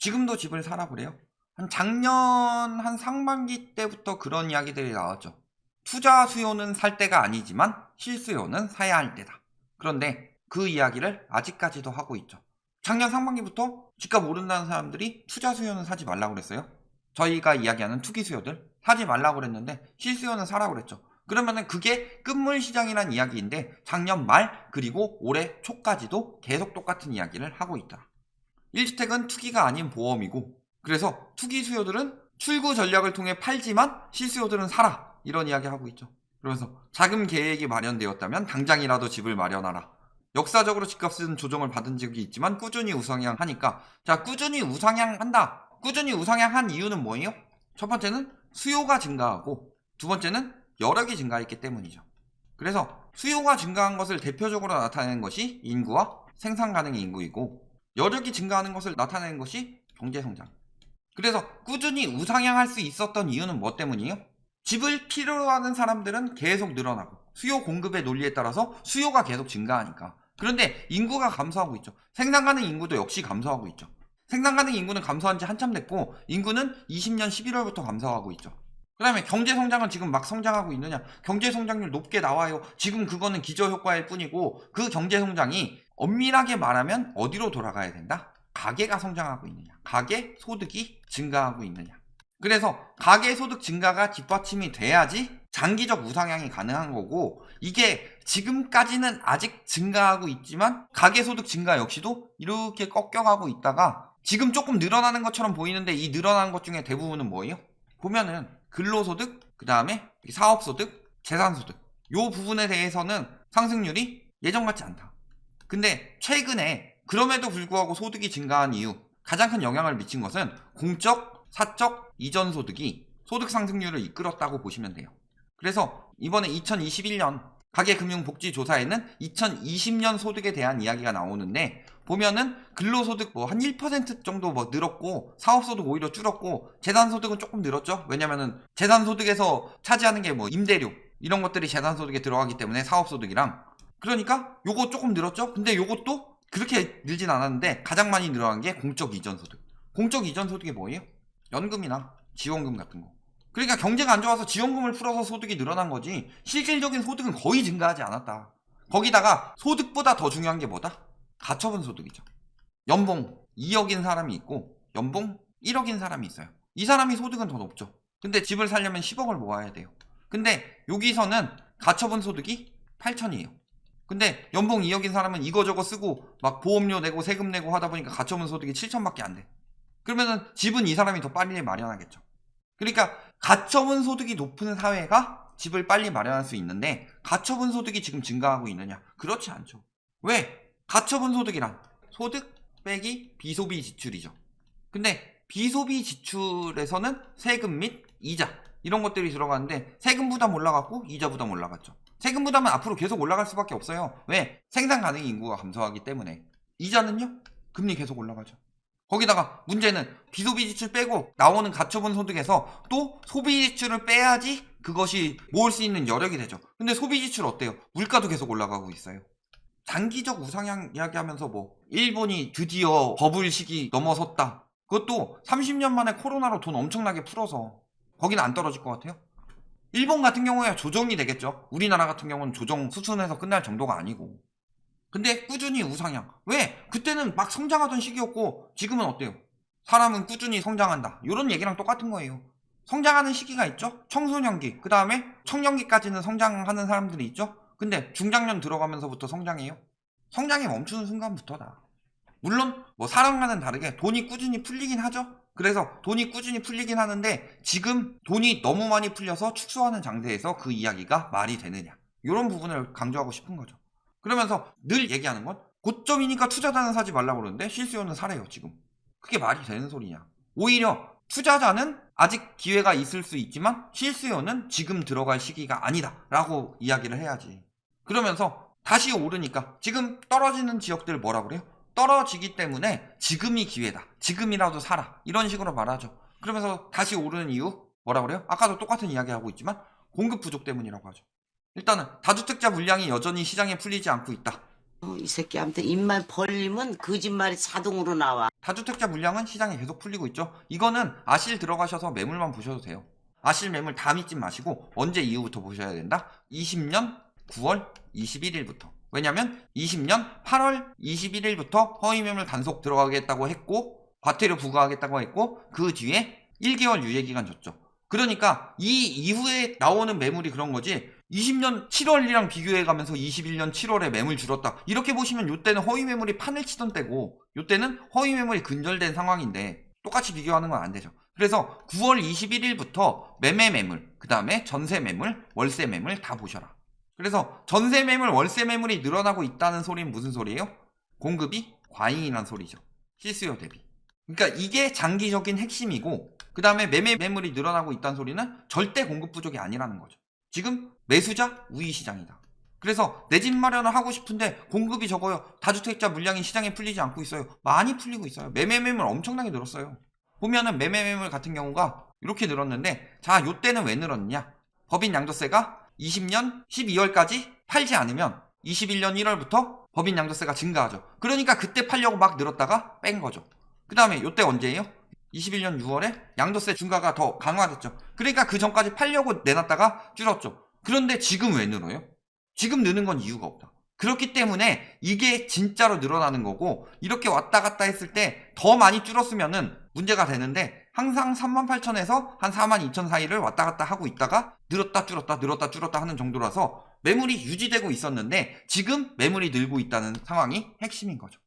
지금도 집을 사라 그래요? 작년 한 상반기 때부터 그런 이야기들이 나왔죠. 투자 수요는 살 때가 아니지만 실수요는 사야 할 때다. 그런데 그 이야기를 아직까지도 하고 있죠. 작년 상반기부터 집값 오른다는 사람들이 투자 수요는 사지 말라고 그랬어요. 저희가 이야기하는 투기 수요들 사지 말라고 그랬는데 실수요는 사라고 그랬죠. 그러면은 그게 끝물 시장이란 이야기인데 작년 말 그리고 올해 초까지도 계속 똑같은 이야기를 하고 있더라. 1주택은 투기가 아닌 보험이고, 그래서 투기 수요들은 출구 전략을 통해 팔지만 실수요들은 사라, 이런 이야기 하고 있죠. 그러면서 자금 계획이 마련되었다면 당장이라도 집을 마련하라. 역사적으로 집값은 조정을 받은 적이 있지만 꾸준히 우상향하니까, 자, 꾸준히 우상향한다. 꾸준히 우상향한 이유는 뭐예요? 첫 번째는 수요가 증가하고, 두 번째는 여력이 증가했기 때문이죠. 그래서 수요가 증가한 것을 대표적으로 나타내는 것이 인구와 생산 가능의 인구이고, 여력이 증가하는 것을 나타내는 것이 경제성장. 그래서 꾸준히 우상향할 수 있었던 이유는 뭐 때문이에요? 집을 필요로 하는 사람들은 계속 늘어나고 수요 공급의 논리에 따라서 수요가 계속 증가하니까. 그런데 인구가 감소하고 있죠. 생산 가능 인구도 역시 감소하고 있죠. 생산 가능 인구는 감소한 지 한참 됐고, 인구는 20년 11월부터 감소하고 있죠. 그 다음에 경제성장은 지금 막 성장하고 있느냐? 경제성장률 높게 나와요. 지금 그거는 기저효과일 뿐이고, 그 경제성장이 엄밀하게 말하면 어디로 돌아가야 된다? 가계가 성장하고 있느냐? 가계 소득이 증가하고 있느냐? 그래서 가계 소득 증가가 뒷받침이 돼야지 장기적 우상향이 가능한 거고, 이게 지금까지는 아직 증가하고 있지만 가계 소득 증가 역시도 이렇게 꺾여가고 있다가 지금 조금 늘어나는 것처럼 보이는데, 이 늘어나는 것 중에 대부분은 뭐예요? 보면은 근로소득, 그 다음에 사업소득, 재산소득, 요 부분에 대해서는 상승률이 예전 같지 않다. 근데 최근에 그럼에도 불구하고 소득이 증가한 이유, 가장 큰 영향을 미친 것은 공적, 사적, 이전 소득이 소득 상승률을 이끌었다고 보시면 돼요. 그래서 이번에 2021년 가계금융복지조사에는 2020년 소득에 대한 이야기가 나오는데, 보면은 근로소득 뭐 한 1% 정도 뭐 늘었고, 사업소득 오히려 줄었고, 재산소득은 조금 늘었죠. 왜냐면은 재산소득에서 차지하는 게 뭐 임대료 이런 것들이 재산소득에 들어가기 때문에 사업소득이랑, 그러니까 요거 조금 늘었죠. 근데 요것도 그렇게 늘진 않았는데 가장 많이 늘어난 게 공적 이전 소득. 공적 이전 소득이 뭐예요? 연금이나 지원금 같은 거. 그러니까 경제가 안 좋아서 지원금을 풀어서 소득이 늘어난 거지, 실질적인 소득은 거의 증가하지 않았다. 거기다가 소득보다 더 중요한 게 뭐다? 가처분 소득이죠. 연봉 2억인 사람이 있고 연봉 1억인 사람이 있어요. 이 사람이 소득은 더 높죠. 근데 집을 살려면 10억을 모아야 돼요. 근데 여기서는 가처분 소득이 8천이에요. 근데 연봉 2억인 사람은 이거저거 쓰고 막 보험료 내고 세금 내고 하다 보니까 가처분 소득이 7천밖에 안 돼. 그러면은 집은 이 사람이 더 빨리 마련하겠죠. 그러니까 가처분 소득이 높은 사회가 집을 빨리 마련할 수 있는데, 가처분 소득이 지금 증가하고 있느냐? 그렇지 않죠. 왜? 가처분 소득이란 소득 빼기 비소비 지출이죠. 근데 비소비 지출에서는 세금 및 이자 이런 것들이 들어가는데, 세금 부담 올라갔고 이자 부담 올라갔죠. 세금 부담은 앞으로 계속 올라갈 수밖에 없어요. 왜? 생산 가능 인구가 감소하기 때문에. 이자는요? 금리 계속 올라가죠. 거기다가 문제는 비소비 지출 빼고 나오는 가처분 소득에서 또 소비 지출을 빼야지 그것이 모을 수 있는 여력이 되죠. 근데 소비 지출 어때요? 물가도 계속 올라가고 있어요. 장기적 우상향 이야기하면서 뭐 일본이 드디어 버블 시기 넘어섰다. 그것도 30년 만에 코로나로 돈 엄청나게 풀어서 거기는 안 떨어질 것 같아요. 일본 같은 경우에 조정이 되겠죠. 우리나라 같은 경우는 조정 수순에서 끝날 정도가 아니고. 근데 꾸준히 우상향. 왜? 그때는 막 성장하던 시기였고 지금은 어때요? 사람은 꾸준히 성장한다. 이런 얘기랑 똑같은 거예요. 성장하는 시기가 있죠. 청소년기, 그 다음에 청년기까지는 성장하는 사람들이 있죠. 근데 중장년 들어가면서부터 성장해요. 성장이 멈추는 순간부터다. 물론 뭐 사람과는 다르게 돈이 꾸준히 풀리긴 하죠. 그래서 돈이 꾸준히 풀리긴 하는데, 지금 돈이 너무 많이 풀려서 축소하는 장세에서 그 이야기가 말이 되느냐, 이런 부분을 강조하고 싶은 거죠. 그러면서 늘 얘기하는 건, 고점이니까 투자자는 사지 말라고 그러는데 실수요는 사래요 지금. 그게 말이 되는 소리냐. 오히려 투자자는 아직 기회가 있을 수 있지만 실수요는 지금 들어갈 시기가 아니다 라고 이야기를 해야지. 그러면서 다시 오르니까 지금 떨어지는 지역들 뭐라 그래요? 떨어지기 때문에 지금이 기회다, 지금이라도 사라, 이런 식으로 말하죠. 그러면서 다시 오르는 이유 뭐라 그래요? 아까도 똑같은 이야기 하고 있지만 공급 부족 때문이라고 하죠. 일단은 다주택자 물량이 여전히 시장에 풀리지 않고 있다. 이 새끼한테 입만 벌리면 거짓말이 자동으로 나와. 다주택자 물량은 시장에 계속 풀리고 있죠. 이거는 아실 들어가셔서 매물만 보셔도 돼요. 아실 매물 다 믿지 마시고 언제 이후부터 보셔야 된다? 20년 9월 21일부터. 왜냐면 20년 8월 21일부터 허위 매물 단속 들어가겠다고 했고 과태료 부과하겠다고 했고 그 뒤에 1개월 유예기간 줬죠. 그러니까 이 이후에 나오는 매물이 그런 거지 20년 7월이랑 비교해가면서 21년 7월에 매물 줄었다 이렇게 보시면 이때는 허위 매물이 판을 치던 때고 이때는 허위 매물이 근절된 상황인데 똑같이 비교하는 건 안 되죠. 그래서 9월 21일부터 매매 매물, 그 다음에 전세 매물, 월세 매물 다 보셔라. 그래서 전세 매물, 월세 매물이 늘어나고 있다는 소리는 무슨 소리예요? 공급이 과잉이란 소리죠. 실수요 대비. 그러니까 이게 장기적인 핵심이고 그 다음에 매매 매물이 늘어나고 있다는 소리는 절대 공급 부족이 아니라는 거죠. 지금 매수자 우위 시장이다. 그래서 내 집 마련을 하고 싶은데 공급이 적어요. 다주택자 물량이 시장에 풀리지 않고 있어요. 많이 풀리고 있어요. 매매 매물 엄청나게 늘었어요. 보면은 매매 매물 같은 경우가 이렇게 늘었는데 자, 요때는 왜 늘었느냐? 법인 양도세가 20년 12월까지 팔지 않으면 21년 1월부터 법인 양도세가 증가하죠. 그러니까 그때 팔려고 막 늘었다가 뺀 거죠. 그 다음에 요때 언제예요? 21년 6월에 양도세 중과가 더 강화됐죠. 그러니까 그 전까지 팔려고 내놨다가 줄었죠. 그런데 지금 왜 늘어요? 지금 느는 건 이유가 없다. 그렇기 때문에 이게 진짜로 늘어나는 거고 이렇게 왔다 갔다 했을 때 더 많이 줄었으면은 문제가 되는데 항상 38,000에서 한 42,000 사이를 왔다 갔다 하고 있다가 늘었다 줄었다 늘었다 줄었다 하는 정도라서 매물이 유지되고 있었는데 지금 매물이 늘고 있다는 상황이 핵심인 거죠.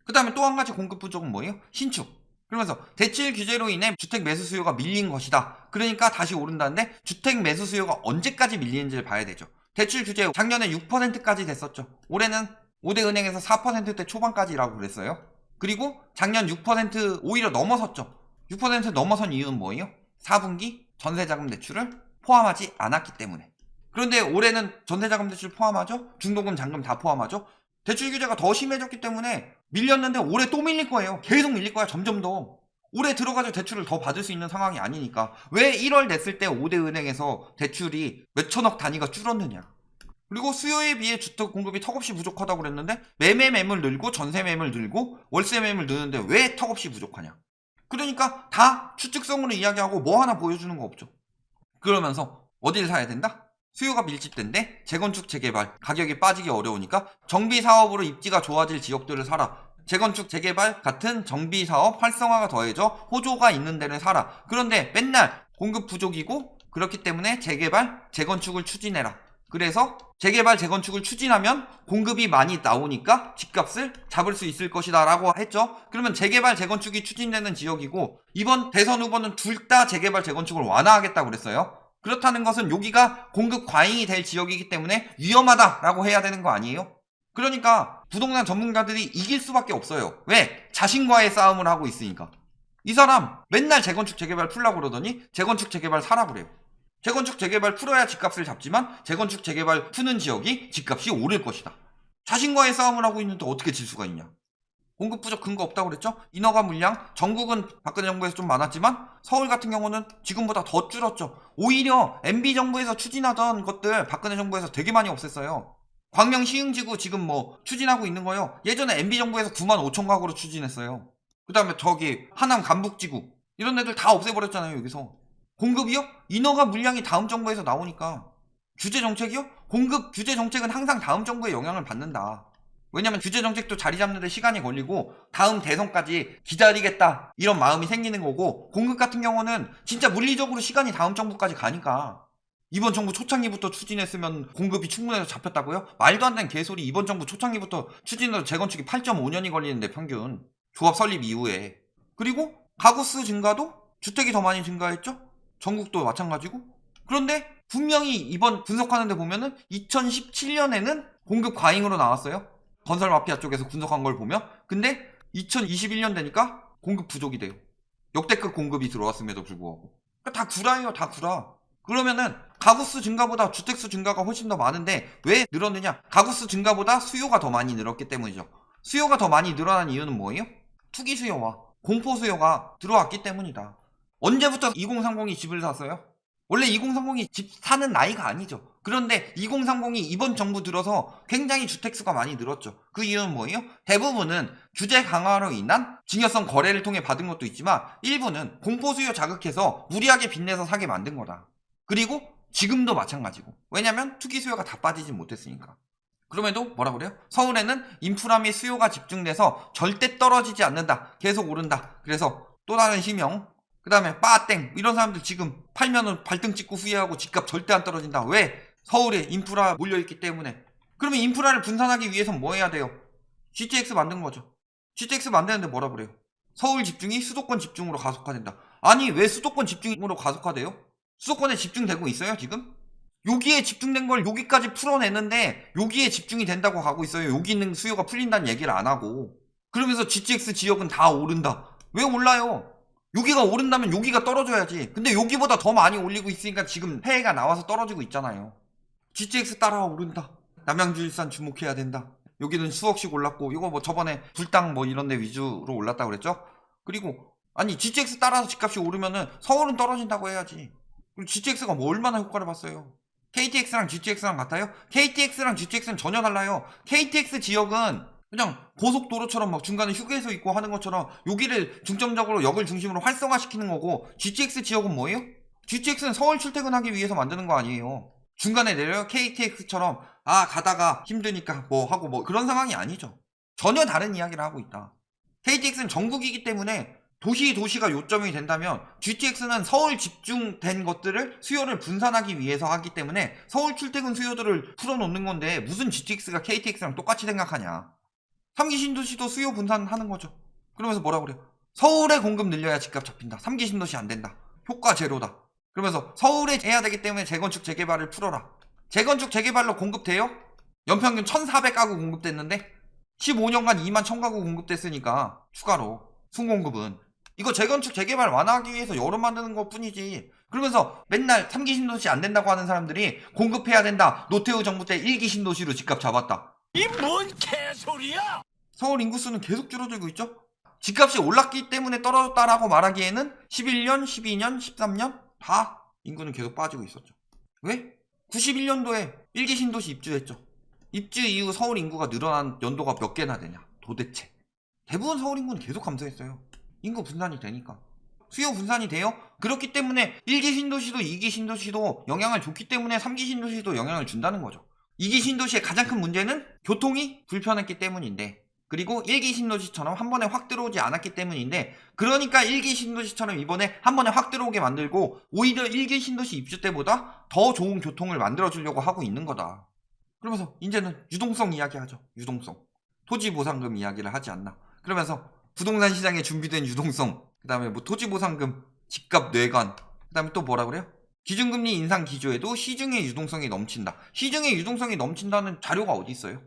그 다음에 또 한 가지 공급 부족은 뭐예요? 신축. 그러면서 대출 규제로 인해 주택 매수 수요가 밀린 것이다. 그러니까 다시 오른다는데 주택 매수 수요가 언제까지 밀리는지를 봐야 되죠. 대출 규제 작년에 6%까지 됐었죠. 올해는 5대 은행에서 4%대 초반까지라고 그랬어요. 그리고 작년 6% 오히려 넘어섰죠. 6% 넘어선 이유는 뭐예요? 4분기 전세자금 대출을 포함하지 않았기 때문에. 그런데 올해는 전세자금 대출 포함하죠? 중도금, 잔금 다 포함하죠? 대출 규제가 더 심해졌기 때문에 밀렸는데 올해 또 밀릴 거예요. 계속 밀릴 거야. 점점 더. 올해 들어가서 대출을 더 받을 수 있는 상황이 아니니까. 왜 1월 냈을 때 5대 은행에서 대출이 몇천억 단위가 줄었느냐. 그리고 수요에 비해 주택 공급이 턱없이 부족하다고 그랬는데 매매 매물 늘고 전세 매물 늘고 월세 매물 느는데 왜 턱없이 부족하냐. 그러니까 다 추측성으로 이야기하고 뭐 하나 보여주는 거 없죠. 그러면서 어딜 사야 된다? 수요가 밀집된데 재건축 재개발 가격이 빠지기 어려우니까 정비사업으로 입지가 좋아질 지역들을 사라. 재건축 재개발 같은 정비사업 활성화가 더해져 호조가 있는 데를 사라. 그런데 맨날 공급 부족이고 그렇기 때문에 재개발 재건축을 추진해라. 그래서 재개발 재건축을 추진하면 공급이 많이 나오니까 집값을 잡을 수 있을 것이다 라고 했죠. 그러면 재개발 재건축이 추진되는 지역이고 이번 대선 후보는 둘 다 재개발 재건축을 완화하겠다고 그랬어요. 그렇다는 것은 여기가 공급 과잉이 될 지역이기 때문에 위험하다라고 해야 되는 거 아니에요? 그러니까 부동산 전문가들이 이길 수밖에 없어요. 왜? 자신과의 싸움을 하고 있으니까. 이 사람 맨날 재건축 재개발 풀라고 그러더니 재건축 재개발 사라 그래요. 재건축 재개발 풀어야 집값을 잡지만 재건축 재개발 푸는 지역이 집값이 오를 것이다. 자신과의 싸움을 하고 있는데 어떻게 질 수가 있냐. 공급 부족 근거 없다고 그랬죠? 인허가 물량 전국은 박근혜 정부에서 좀 많았지만 서울 같은 경우는 지금보다 더 줄었죠. 오히려 MB 정부에서 추진하던 것들 박근혜 정부에서 되게 많이 없앴어요. 광명 시흥지구 지금 뭐 추진하고 있는 거요. 예전에 MB 정부에서 95,000가구로 추진했어요. 그 다음에 저기 하남 간북지구 이런 애들 다 없애버렸잖아요. 여기서 공급이요? 인허가 물량이 다음 정부에서 나오니까. 규제 정책이요? 공급 규제 정책은 항상 다음 정부의 영향을 받는다. 왜냐면 규제 정책도 자리 잡는 데 시간이 걸리고 다음 대선까지 기다리겠다 이런 마음이 생기는 거고 공급 같은 경우는 진짜 물리적으로 시간이 다음 정부까지 가니까. 이번 정부 초창기부터 추진했으면 공급이 충분해서 잡혔다고요? 말도 안 되는 개소리. 이번 정부 초창기부터 추진해서 재건축이 8.5년이 걸리는데 평균 조합 설립 이후에. 그리고 가구수 증가도 주택이 더 많이 증가했죠? 전국도 마찬가지고. 그런데 분명히 이번 분석하는 데 보면은 2017년에는 공급 과잉으로 나왔어요. 건설 마피아 쪽에서 분석한 걸 보면. 근데 2021년 되니까 공급 부족이 돼요. 역대급 공급이 들어왔음에도 불구하고. 그러니까 다 구라예요. 다 구라. 그러면은 가구수 증가보다 주택수 증가가 훨씬 더 많은데 왜 늘었느냐? 가구수 증가보다 수요가 더 많이 늘었기 때문이죠. 수요가 더 많이 늘어난 이유는 뭐예요? 투기 수요와 공포 수요가 들어왔기 때문이다. 언제부터 2030이 집을 샀어요? 원래 2030이 집 사는 나이가 아니죠. 그런데 2030이 이번 정부 들어서 굉장히 주택수가 많이 늘었죠. 그 이유는 뭐예요? 대부분은 규제 강화로 인한 증여성 거래를 통해 받은 것도 있지만 일부는 공포수요 자극해서 무리하게 빚내서 사게 만든 거다. 그리고 지금도 마찬가지고. 왜냐면 투기 수요가 다 빠지진 못했으니까. 그럼에도 뭐라 그래요? 서울에는 인프라 및 수요가 집중돼서 절대 떨어지지 않는다. 계속 오른다. 그래서 또 다른 실명. 그 다음에 빠땡 이런 사람들 지금 팔면은 발등 찍고 후회하고 집값 절대 안 떨어진다. 왜? 서울에 인프라 몰려있기 때문에. 그러면 인프라를 분산하기 위해선 뭐 해야 돼요? GTX 만든 거죠. GTX 만드는데 뭐라 그래요? 서울 집중이 수도권 집중으로 가속화된다. 아니 왜 수도권 집중으로 가속화돼요? 수도권에 집중되고 있어요 지금? 여기에 집중된 걸 여기까지 풀어내는데 여기에 집중이 된다고 가고 있어요. 여기 있는 수요가 풀린다는 얘기를 안 하고. 그러면서 GTX 지역은 다 오른다. 왜 올라요? 여기가 오른다면 여기가 떨어져야지. 근데 여기보다 더 많이 올리고 있으니까 지금 해외가 나와서 떨어지고 있잖아요. GTX 따라와 오른다. 남양주일산 주목해야 된다. 여기는 수억씩 올랐고 이거 뭐 저번에 불당 뭐 이런 데 위주로 올랐다고 그랬죠? 그리고 아니 GTX 따라서 집값이 오르면은 서울은 떨어진다고 해야지. 그리고 GTX가 뭐 얼마나 효과를 봤어요? KTX랑 GTX랑 같아요? KTX랑 GTX는 전혀 달라요. KTX 지역은 그냥 고속도로처럼 막 중간에 휴게소 있고 하는 것처럼 여기를 중점적으로 역을 중심으로 활성화시키는 거고 GTX 지역은 뭐예요? GTX는 서울 출퇴근하기 위해서 만드는 거 아니에요. 중간에 내려요? KTX처럼 가다가 힘드니까 뭐 하고 뭐 그런 상황이 아니죠. 전혀 다른 이야기를 하고 있다. KTX는 전국이기 때문에 도시가 요점이 된다면 GTX는 서울 집중된 것들을 수요를 분산하기 위해서 하기 때문에 서울 출퇴근 수요들을 풀어놓는 건데 무슨 GTX가 KTX랑 똑같이 생각하냐. 3기 신도시도 수요 분산하는 거죠. 그러면서 뭐라 그래요? 서울에 공급 늘려야 집값 잡힌다. 3기 신도시 안 된다. 효과 제로다. 그러면서 서울에 해야 되기 때문에 재건축 재개발을 풀어라. 재건축 재개발로 공급돼요? 연평균 1400가구 공급됐는데 15년간 2만 1000가구 공급됐으니까 추가로 순공급은 이거 재건축 재개발 완화하기 위해서 여러 만드는 것 뿐이지. 그러면서 맨날 3기 신도시 안 된다고 하는 사람들이 공급해야 된다. 노태우 정부 때 1기 신도시로 집값 잡았다. 이 뭔 개소리야! 서울 인구수는 계속 줄어들고 있죠. 집값이 올랐기 때문에 떨어졌다라고 말하기에는 11년, 12년, 13년 다 인구는 계속 빠지고 있었죠. 왜? 91년도에 1기 신도시 입주했죠. 입주 이후 서울 인구가 늘어난 연도가 몇 개나 되냐 도대체. 대부분 서울 인구는 계속 감소했어요. 인구 분산이 되니까. 수요 분산이 돼요? 그렇기 때문에 1기 신도시도 2기 신도시도 영향을 줬기 때문에 3기 신도시도 영향을 준다는 거죠. 2기 신도시의 가장 큰 문제는 교통이 불편했기 때문인데, 그리고 1기 신도시처럼 한 번에 확 들어오지 않았기 때문인데, 그러니까 1기 신도시처럼 이번에 한 번에 확 들어오게 만들고 오히려 1기 신도시 입주 때보다 더 좋은 교통을 만들어주려고 하고 있는 거다. 그러면서 이제는 유동성 이야기하죠. 유동성. 토지보상금 이야기를 하지 않나. 그러면서 부동산 시장에 준비된 유동성, 그 다음에 뭐 토지보상금, 집값 뇌관, 그 다음에 또 뭐라 그래요? 기준금리 인상 기조에도 시중의 유동성이 넘친다. 시중의 유동성이 넘친다는 자료가 어디 있어요?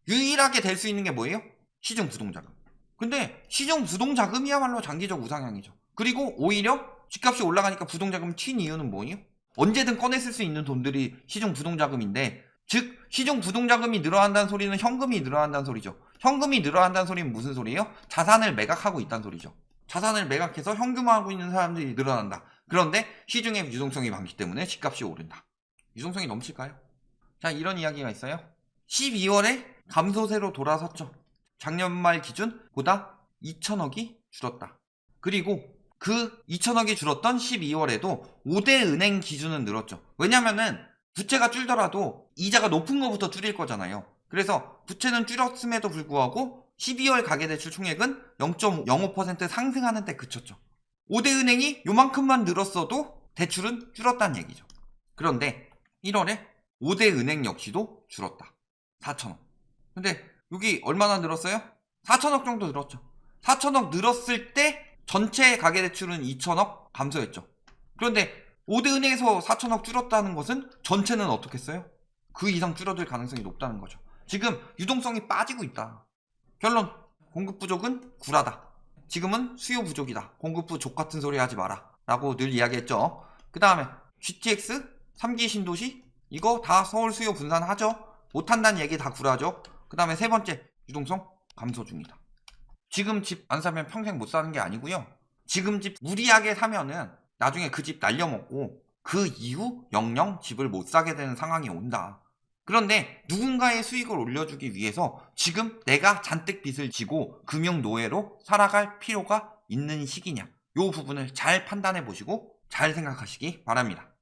유일하게 될 수 있는 게 뭐예요? 시중 부동자금. 근데 시중 부동자금이야말로 장기적 우상향이죠. 그리고 오히려 집값이 올라가니까 부동자금 튄 이유는 뭐예요? 언제든 꺼내 쓸 수 있는 돈들이 시중 부동자금인데, 즉 시중 부동자금이 늘어난다는 소리는 현금이 늘어난다는 소리죠. 현금이 늘어난다는 소리는 무슨 소리예요? 자산을 매각하고 있다는 소리죠. 자산을 매각해서 현금화하고 있는 사람들이 늘어난다. 그런데 시중에 유동성이 많기 때문에 집값이 오른다. 유동성이 넘칠까요? 자, 이런 이야기가 있어요. 12월에 감소세로 돌아섰죠. 작년 말 기준보다 2천억이 줄었다. 그리고 그 2천억이 줄었던 12월에도 5대 은행 기준은 늘었죠. 왜냐면은 부채가 줄더라도 이자가 높은 거부터 줄일 거잖아요. 그래서 부채는 줄였음에도 불구하고 12월 가계대출 총액은 0.05% 상승하는 데 그쳤죠. 5대 은행이 요만큼만 늘었어도 대출은 줄었다는 얘기죠. 그런데 1월에 5대 은행 역시도 줄었다. 4천억. 근데 여기 얼마나 늘었어요? 4천억 정도 늘었죠. 4천억 늘었을 때 전체 가계대출은 2천억 감소했죠. 그런데 5대 은행에서 4천억 줄었다는 것은 전체는 어떻게 했어요? 그 이상 줄어들 가능성이 높다는 거죠. 지금 유동성이 빠지고 있다. 결론, 공급 부족은 굴하다. 지금은 수요 부족이다. 공급 부족 같은 소리 하지 마라 라고 늘 이야기했죠. 그 다음에 GTX, 3기 신도시 이거 다 서울 수요 분산하죠. 못한다는 얘기 다 굴하죠. 그 다음에 세 번째, 유동성 감소 중이다. 지금 집 안 사면 평생 못 사는 게 아니고요. 지금 집 무리하게 사면은 나중에 그 집 날려먹고 그 이후 영영 집을 못 사게 되는 상황이 온다. 그런데 누군가의 수익을 올려주기 위해서 지금 내가 잔뜩 빚을 지고 금융노예로 살아갈 필요가 있는 시기냐, 이 부분을 잘 판단해 보시고 잘 생각하시기 바랍니다.